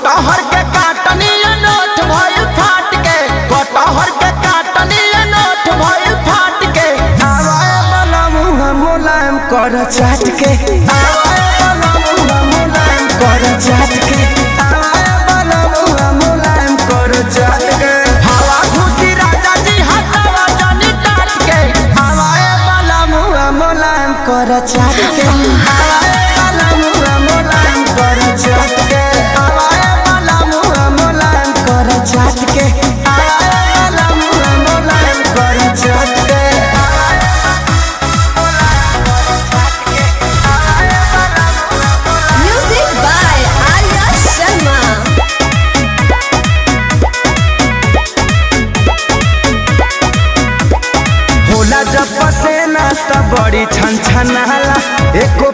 कटहर के काटनी नोट भइल फाट के, कटहर के काटनी नोट भइल फाट के। आवाए वाला मुँह मुलायम कर चाट के, आवाए वाला मुँह मुलायम कर चाट के, आवाए वाला मुँह मुलायम कर चाट के। हवा घुसी राजा जी हटावा जानी काट के, आवाए वाला मुँह मुलायम कर चाट के, आवाए वाला मुँह मुलायम कर चाट के, आवाए वाला मुँह मुलायम कर चाट के, आवाए वाला मुँह मुलायम कर चाट के। Music by Arya Sharma. होला जब पसेना त बड़ी छन छनाला, एको